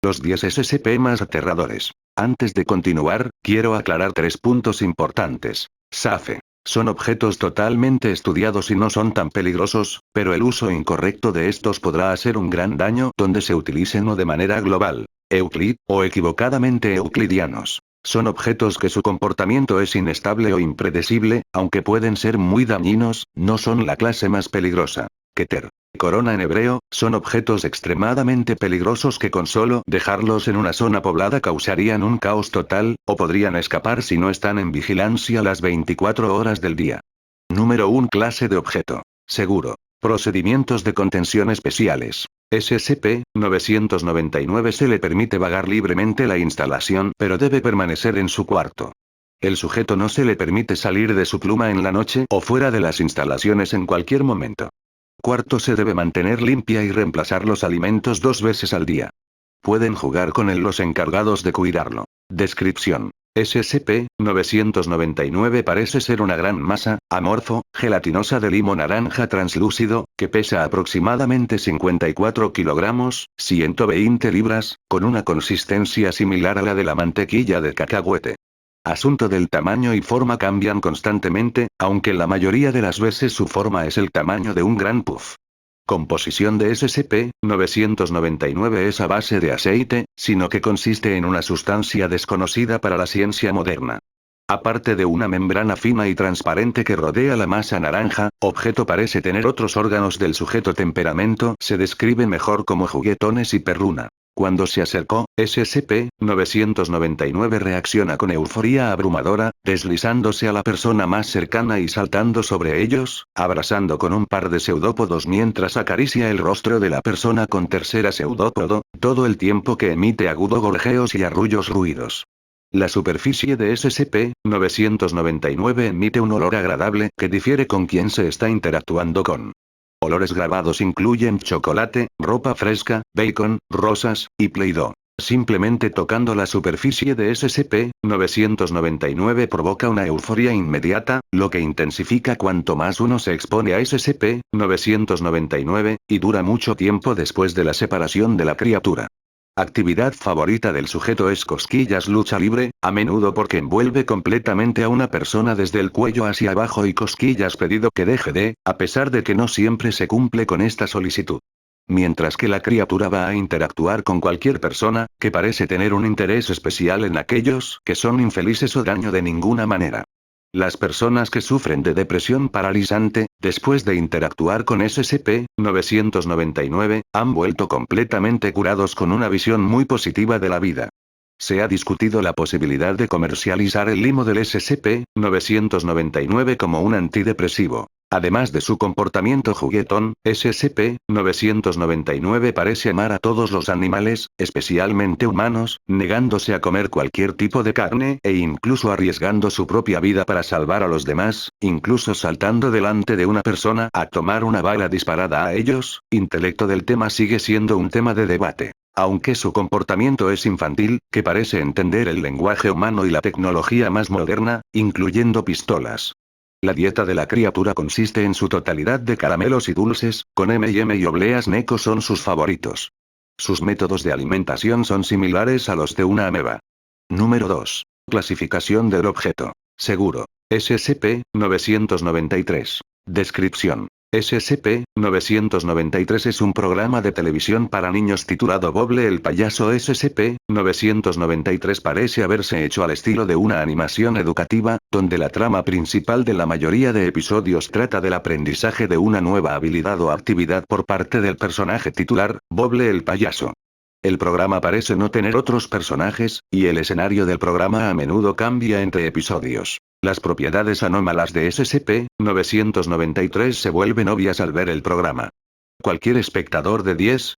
Los 10 SCP más aterradores. Antes de continuar, quiero aclarar 3 puntos importantes. SAFE. Son objetos totalmente estudiados y no son tan peligrosos, pero el uso incorrecto de estos podrá hacer un gran daño donde se utilicen o de manera global. Euclid, o equivocadamente euclidianos. Son objetos que su comportamiento es inestable o impredecible, aunque pueden ser muy dañinos, no son la clase más peligrosa. Keter. Corona en hebreo, son objetos extremadamente peligrosos que con solo dejarlos en una zona poblada causarían un caos total, o podrían escapar si no están en vigilancia las 24 horas del día. Número 1. Clase de objeto. Seguro. Procedimientos de contención especiales. SCP-999 se le permite vagar libremente la instalación, pero debe permanecer en su cuarto. El sujeto no se le permite salir de su pluma en la noche o fuera de las instalaciones en cualquier momento. Cuarto se debe mantener limpia y reemplazar los alimentos 2 veces al día. Pueden jugar con él los encargados de cuidarlo. Descripción. SCP-999 parece ser una gran masa, amorfo, gelatinosa de limo naranja translúcido, que pesa aproximadamente 54 kilogramos, 120 libras, con una consistencia similar a la de la mantequilla de cacahuete. Asunto del tamaño y forma cambian constantemente, aunque la mayoría de las veces su forma es el tamaño de un gran puff. Composición de SCP-999 es a base de aceite, sino que consiste en una sustancia desconocida para la ciencia moderna. Aparte de una membrana fina y transparente que rodea la masa naranja, objeto parece tener otros órganos del sujeto. Temperamento se describe mejor como juguetones y perruna. Cuando se acercó, SCP-999 reacciona con euforia abrumadora, deslizándose a la persona más cercana y saltando sobre ellos, abrazando con un par de pseudópodos mientras acaricia el rostro de la persona con tercera pseudópodo, todo el tiempo que emite agudos gorjeos y arrullos ruidos. La superficie de SCP-999 emite un olor agradable que difiere con quien se está interactuando con. Olores grabados incluyen chocolate, ropa fresca, bacon, rosas, y Play-Doh. Simplemente tocando la superficie de SCP-999 provoca una euforia inmediata, lo que intensifica cuanto más uno se expone a SCP-999, y dura mucho tiempo después de la separación de la criatura. Actividad favorita del sujeto es cosquillas lucha libre, a menudo porque envuelve completamente a una persona desde el cuello hacia abajo y cosquillas pedido que deje de, a pesar de que no siempre se cumple con esta solicitud. Mientras que la criatura va a interactuar con cualquier persona, que parece tener un interés especial en aquellos que son infelices o daño de ninguna manera. Las personas que sufren de depresión paralizante, después de interactuar con SCP-999, han vuelto completamente curados con una visión muy positiva de la vida. Se ha discutido la posibilidad de comercializar el limo del SCP-999 como un antidepresivo. Además de su comportamiento juguetón, SCP-999 parece amar a todos los animales, especialmente humanos, negándose a comer cualquier tipo de carne e incluso arriesgando su propia vida para salvar a los demás, incluso saltando delante de una persona a tomar una bala disparada a ellos. Intelecto del tema sigue siendo un tema de debate. Aunque su comportamiento es infantil, que parece entender el lenguaje humano y la tecnología más moderna, incluyendo pistolas. La dieta de la criatura consiste en su totalidad de caramelos y dulces, con M&M y obleas Necco son sus favoritos. Sus métodos de alimentación son similares a los de una ameba. Número 2. Clasificación del objeto. Seguro. SCP-993. Descripción. SCP-993 es un programa de televisión para niños titulado Boble el payaso. SCP-993 parece haberse hecho al estilo de una animación educativa, donde la trama principal de la mayoría de episodios trata del aprendizaje de una nueva habilidad o actividad por parte del personaje titular, Boble el payaso. El programa parece no tener otros personajes, y el escenario del programa a menudo cambia entre episodios. Las propiedades anómalas de SCP-993 se vuelven obvias al ver el programa. Cualquier espectador de 10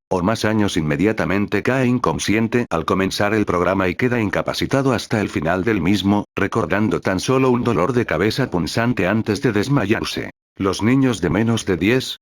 o más años inmediatamente cae inconsciente al comenzar el programa y queda incapacitado hasta el final del mismo, recordando tan solo un dolor de cabeza punzante antes de desmayarse. Los niños de menos de 10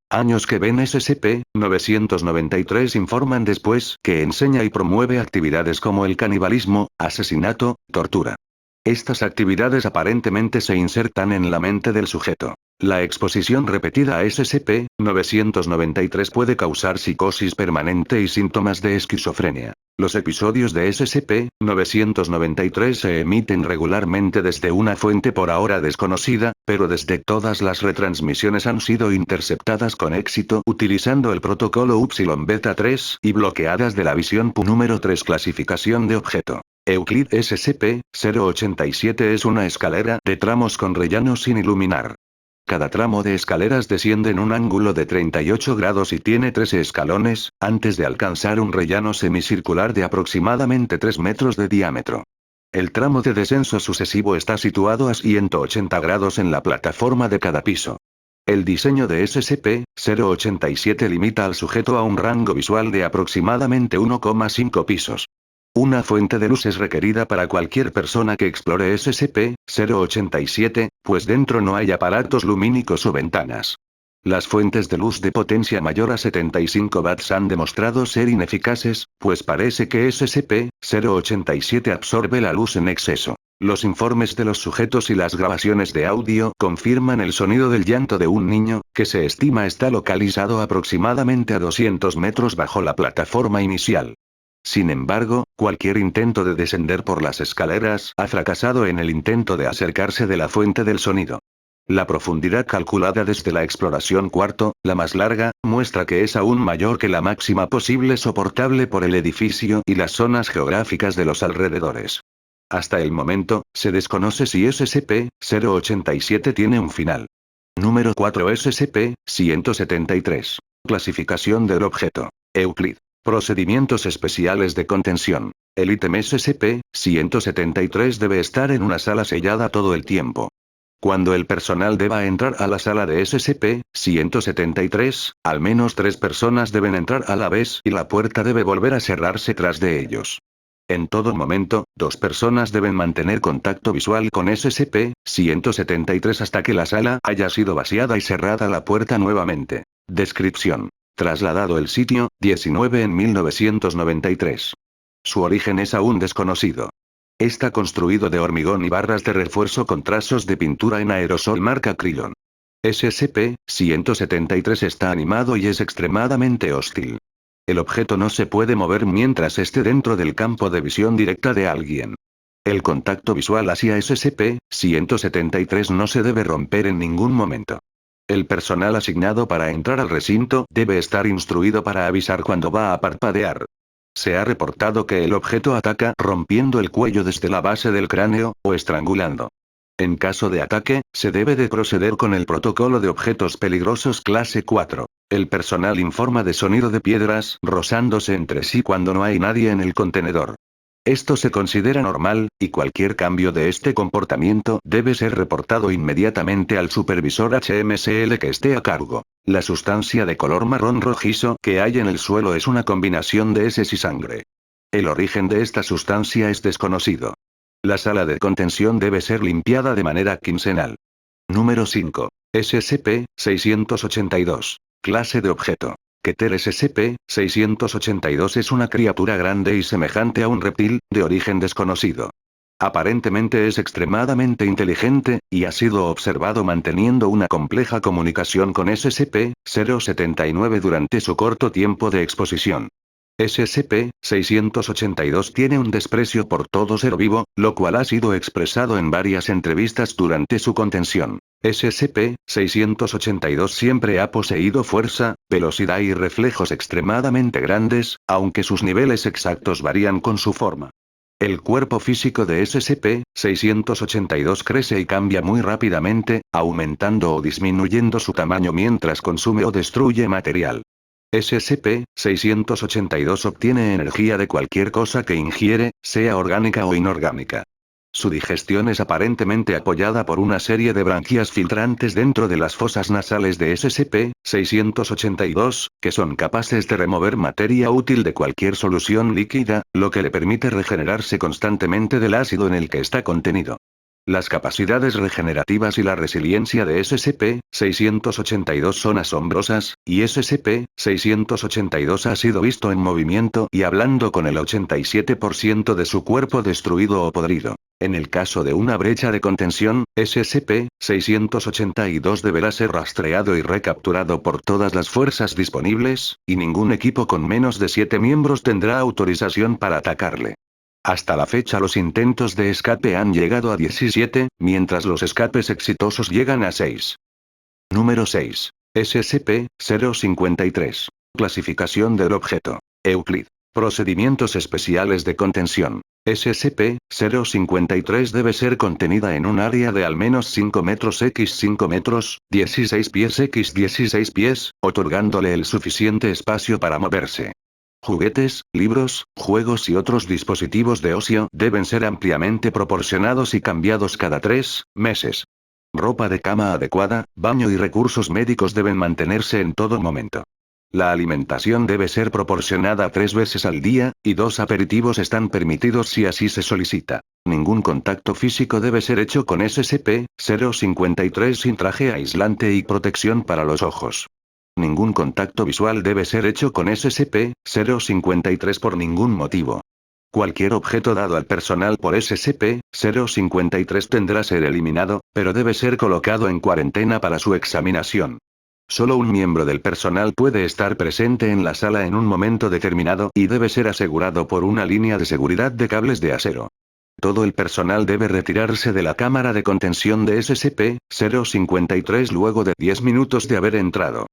años que ven SCP-993 informan después que enseña y promueve actividades como el canibalismo, asesinato, tortura. Estas actividades aparentemente se insertan en la mente del sujeto. La exposición repetida a SCP-993 puede causar psicosis permanente y síntomas de esquizofrenia. Los episodios de SCP-993 se emiten regularmente desde una fuente por ahora desconocida, pero desde todas las retransmisiones han sido interceptadas con éxito utilizando el protocolo Upsilon Beta 3 y bloqueadas de la visión PU número 3. Clasificación de objeto. Euclid SCP-087 es una escalera de tramos con rellano sin iluminar. Cada tramo de escaleras desciende en un ángulo de 38 grados y tiene 13 escalones, antes de alcanzar un rellano semicircular de aproximadamente 3 metros de diámetro. El tramo de descenso sucesivo está situado a 180 grados en la plataforma de cada piso. El diseño de SCP-087 limita al sujeto a un rango visual de aproximadamente 1,5 pisos. Una fuente de luz es requerida para cualquier persona que explore SCP-087, pues dentro no hay aparatos lumínicos o ventanas. Las fuentes de luz de potencia mayor a 75 watts han demostrado ser ineficaces, pues parece que SCP-087 absorbe la luz en exceso. Los informes de los sujetos y las grabaciones de audio confirman el sonido del llanto de un niño, que se estima está localizado aproximadamente a 200 metros bajo la plataforma inicial. Sin embargo, cualquier intento de descender por las escaleras ha fracasado en el intento de acercarse de la fuente del sonido. La profundidad calculada desde la exploración cuarto, la más larga, muestra que es aún mayor que la máxima posible soportable por el edificio y las zonas geográficas de los alrededores. Hasta el momento, se desconoce si SCP-087 tiene un final. Número 4. SCP-173. Clasificación del objeto. Euclid. Procedimientos especiales de contención. El ítem SCP-173 debe estar en una sala sellada todo el tiempo. Cuando el personal deba entrar a la sala de SCP-173, al menos 3 personas deben entrar a la vez y la puerta debe volver a cerrarse tras de ellos. En todo momento, 2 personas deben mantener contacto visual con SCP-173 hasta que la sala haya sido vaciada y cerrada la puerta nuevamente. Descripción. Trasladado el sitio, 19 en 1993. Su origen es aún desconocido. Está construido de hormigón y barras de refuerzo con trazos de pintura en aerosol marca Krillon. SCP-173 está animado y es extremadamente hostil. El objeto no se puede mover mientras esté dentro del campo de visión directa de alguien. El contacto visual hacia SCP-173 no se debe romper en ningún momento. El personal asignado para entrar al recinto debe estar instruido para avisar cuando va a parpadear. Se ha reportado que el objeto ataca rompiendo el cuello desde la base del cráneo, o estrangulando. En caso de ataque, se debe de proceder con el protocolo de objetos peligrosos clase 4. El personal informa de sonido de piedras rozándose entre sí cuando no hay nadie en el contenedor. Esto se considera normal, y cualquier cambio de este comportamiento debe ser reportado inmediatamente al supervisor HMSL que esté a cargo. La sustancia de color marrón rojizo que hay en el suelo es una combinación de heces y sangre. El origen de esta sustancia es desconocido. La sala de contención debe ser limpiada de manera quincenal. Número 5. SCP-682. Clase de objeto. Keter SCP-682 es una criatura grande y semejante a un reptil, de origen desconocido. Aparentemente es extremadamente inteligente, y ha sido observado manteniendo una compleja comunicación con SCP-079 durante su corto tiempo de exposición. SCP-682 tiene un desprecio por todo ser vivo, lo cual ha sido expresado en varias entrevistas durante su contención. SCP-682 siempre ha poseído fuerza, velocidad y reflejos extremadamente grandes, aunque sus niveles exactos varían con su forma. El cuerpo físico de SCP-682 crece y cambia muy rápidamente, aumentando o disminuyendo su tamaño mientras consume o destruye material. SCP-682 obtiene energía de cualquier cosa que ingiere, sea orgánica o inorgánica. Su digestión es aparentemente apoyada por una serie de branquias filtrantes dentro de las fosas nasales de SCP-682, que son capaces de remover materia útil de cualquier solución líquida, lo que le permite regenerarse constantemente del ácido en el que está contenido. Las capacidades regenerativas y la resiliencia de SCP-682 son asombrosas, y SCP-682 ha sido visto en movimiento y hablando con el 87% de su cuerpo destruido o podrido. En el caso de una brecha de contención, SCP-682 deberá ser rastreado y recapturado por todas las fuerzas disponibles, y ningún equipo con menos de 7 miembros tendrá autorización para atacarle. Hasta la fecha los intentos de escape han llegado a 17, mientras los escapes exitosos llegan a 6. Número 6. SCP-053. Clasificación del objeto. Euclid. Procedimientos especiales de contención. SCP-053 debe ser contenida en un área de al menos 5 metros x 5 metros, 16 pies x 16 pies, otorgándole el suficiente espacio para moverse. Juguetes, libros, juegos y otros dispositivos de ocio deben ser ampliamente proporcionados y cambiados cada 3 meses. Ropa de cama adecuada, baño y recursos médicos deben mantenerse en todo momento. La alimentación debe ser proporcionada 3 veces al día, y 2 aperitivos están permitidos si así se solicita. Ningún contacto físico debe ser hecho con SCP-053 sin traje aislante y protección para los ojos. Ningún contacto visual debe ser hecho con SCP-053 por ningún motivo. Cualquier objeto dado al personal por SCP-053 tendrá ser eliminado, pero debe ser colocado en cuarentena para su examinación. Solo un miembro del personal puede estar presente en la sala en un momento determinado y debe ser asegurado por una línea de seguridad de cables de acero. Todo el personal debe retirarse de la cámara de contención de SCP-053 luego de 10 minutos de haber entrado.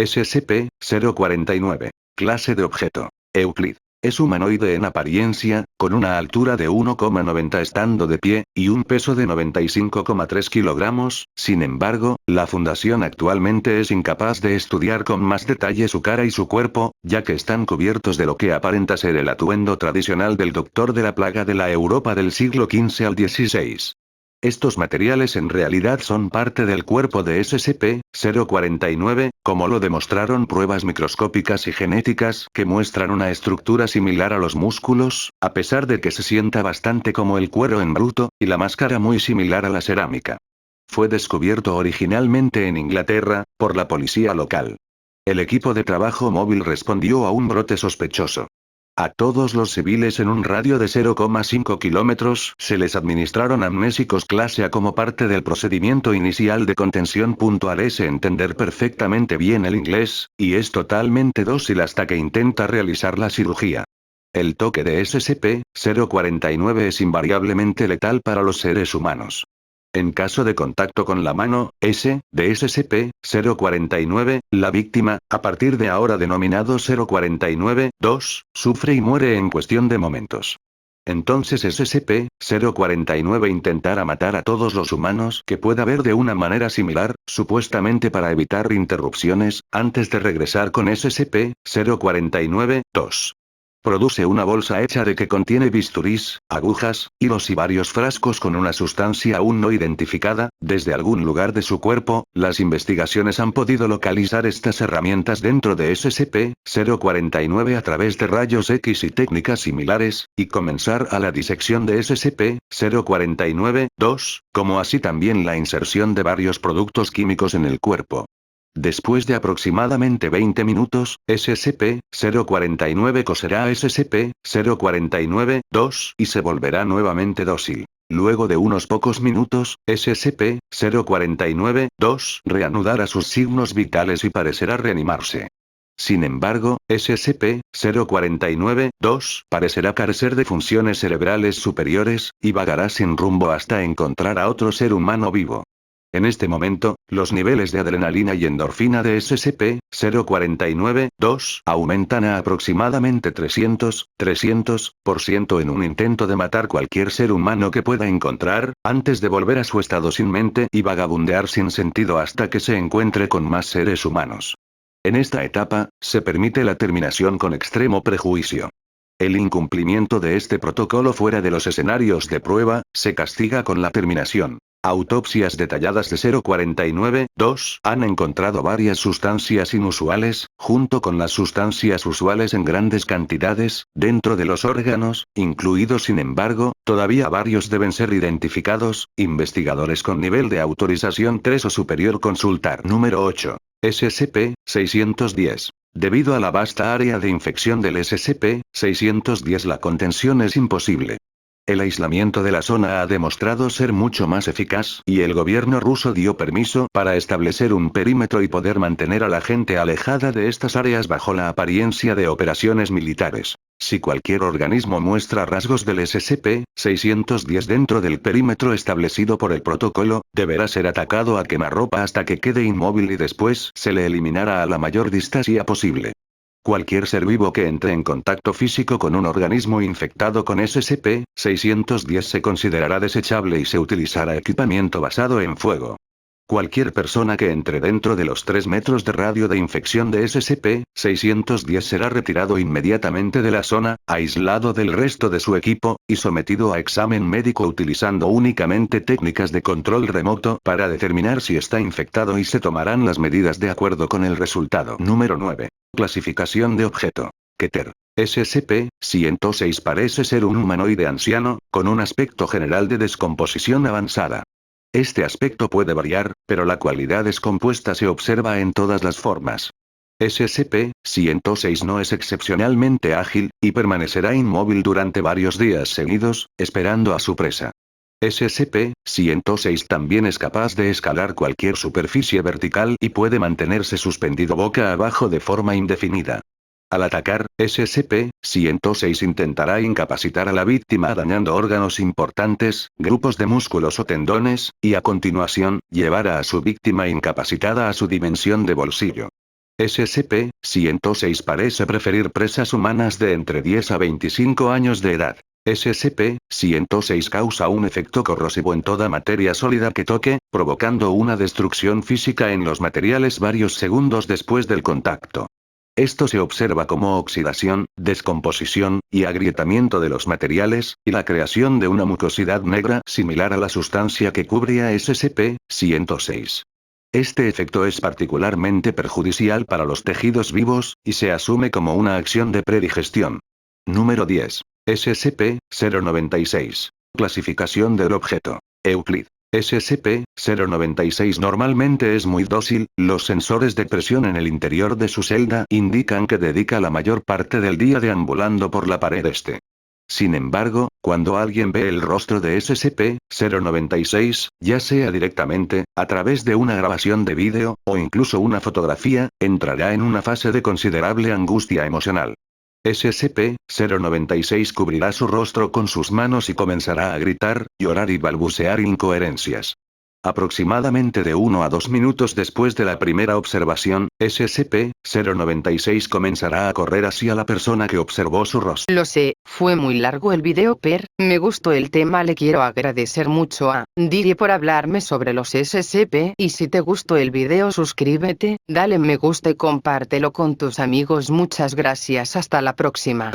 SCP-049. Clase de objeto. Euclid. Es humanoide en apariencia, con una altura de 1,90 estando de pie, y un peso de 95,3 kilogramos, sin embargo, la Fundación actualmente es incapaz de estudiar con más detalle su cara y su cuerpo, ya que están cubiertos de lo que aparenta ser el atuendo tradicional del Doctor de la Plaga de la Europa del siglo XV al XVI. Estos materiales en realidad son parte del cuerpo de SCP-049, como lo demostraron pruebas microscópicas y genéticas que muestran una estructura similar a los músculos, a pesar de que se sienta bastante como el cuero en bruto, y la máscara muy similar a la cerámica. Fue descubierto originalmente en Inglaterra, por la policía local. El equipo de trabajo móvil respondió a un brote sospechoso. A todos los civiles en un radio de 0,5 kilómetros se les administraron amnésicos clase A como parte del procedimiento inicial de contención. Al entender perfectamente bien el inglés, y es totalmente dócil hasta que intenta realizar la cirugía. El toque de SCP-049 es invariablemente letal para los seres humanos. En caso de contacto con la mano, de SCP-049, la víctima, a partir de ahora denominado 049-2, sufre y muere en cuestión de momentos. Entonces SCP-049 intentará matar a todos los humanos que pueda ver de una manera similar, supuestamente para evitar interrupciones, antes de regresar con SCP-049-2. Produce una bolsa hecha de que contiene bisturís, agujas, hilos y varios frascos con una sustancia aún no identificada, desde algún lugar de su cuerpo. Las investigaciones han podido localizar estas herramientas dentro de SCP-049 a través de rayos X y técnicas similares, y comenzar a la disección de SCP-049-2, como así también la inserción de varios productos químicos en el cuerpo. Después de aproximadamente 20 minutos, SCP-049 coserá a SCP-049-2 y se volverá nuevamente dócil. Luego de unos pocos minutos, SCP-049-2 reanudará sus signos vitales y parecerá reanimarse. Sin embargo, SCP-049-2 parecerá carecer de funciones cerebrales superiores, y vagará sin rumbo hasta encontrar a otro ser humano vivo. En este momento, los niveles de adrenalina y endorfina de SCP-049-2 aumentan a aproximadamente 300% en un intento de matar cualquier ser humano que pueda encontrar, antes de volver a su estado sin mente y vagabundear sin sentido hasta que se encuentre con más seres humanos. En esta etapa, se permite la terminación con extremo prejuicio. El incumplimiento de este protocolo fuera de los escenarios de prueba, se castiga con la terminación. Autopsias detalladas de 049-2 han encontrado varias sustancias inusuales, junto con las sustancias usuales en grandes cantidades, dentro de los órganos, incluidos sin embargo, todavía varios deben ser identificados. Investigadores con nivel de autorización 3 o superior consultar. Número 8. SCP-610. Debido a la vasta área de infección del SCP-610 la contención es imposible. El aislamiento de la zona ha demostrado ser mucho más eficaz, y el gobierno ruso dio permiso para establecer un perímetro y poder mantener a la gente alejada de estas áreas bajo la apariencia de operaciones militares. Si cualquier organismo muestra rasgos del SCP-610 dentro del perímetro establecido por el protocolo, deberá ser atacado a quemarropa hasta que quede inmóvil y después se le eliminará a la mayor distancia posible. Cualquier ser vivo que entre en contacto físico con un organismo infectado con SCP-610 se considerará desechable y se utilizará equipamiento basado en fuego. Cualquier persona que entre dentro de los 3 metros de radio de infección de SCP-610 será retirado inmediatamente de la zona, aislado del resto de su equipo, y sometido a examen médico utilizando únicamente técnicas de control remoto para determinar si está infectado y se tomarán las medidas de acuerdo con el resultado. Número 9. Clasificación de objeto. Keter. SCP-106 parece ser un humanoide anciano, con un aspecto general de descomposición avanzada. Este aspecto puede variar, pero la cualidad descompuesta se observa en todas las formas. SCP-106 no es excepcionalmente ágil, y permanecerá inmóvil durante varios días seguidos, esperando a su presa. SCP-106 también es capaz de escalar cualquier superficie vertical y puede mantenerse suspendido boca abajo de forma indefinida. Al atacar, SCP-106 intentará incapacitar a la víctima dañando órganos importantes, grupos de músculos o tendones, y a continuación, llevará a su víctima incapacitada a su dimensión de bolsillo. SCP-106 parece preferir presas humanas de entre 10 a 25 años de edad. SCP-106 causa un efecto corrosivo en toda materia sólida que toque, provocando una destrucción física en los materiales varios segundos después del contacto. Esto se observa como oxidación, descomposición, y agrietamiento de los materiales, y la creación de una mucosidad negra similar a la sustancia que cubre a SCP-106. Este efecto es particularmente perjudicial para los tejidos vivos, y se asume como una acción de predigestión. Número 10. SCP-096. Clasificación del objeto. Euclid. SCP-096 normalmente es muy dócil, los sensores de presión en el interior de su celda indican que dedica la mayor parte del día deambulando por la pared este. Sin embargo, cuando alguien ve el rostro de SCP-096, ya sea directamente, a través de una grabación de vídeo, o incluso una fotografía, entrará en una fase de considerable angustia emocional. SCP-096 cubrirá su rostro con sus manos y comenzará a gritar, llorar y balbucear incoherencias. Aproximadamente de 1 a 2 minutos después de la primera observación, SCP-096 comenzará a correr hacia la persona que observó su rostro. Lo sé, fue muy largo el video, pero me gustó el tema. Le quiero agradecer mucho a Didi por hablarme sobre los SCP, y si te gustó el video suscríbete, dale me gusta y compártelo con tus amigos. Muchas gracias, hasta la próxima.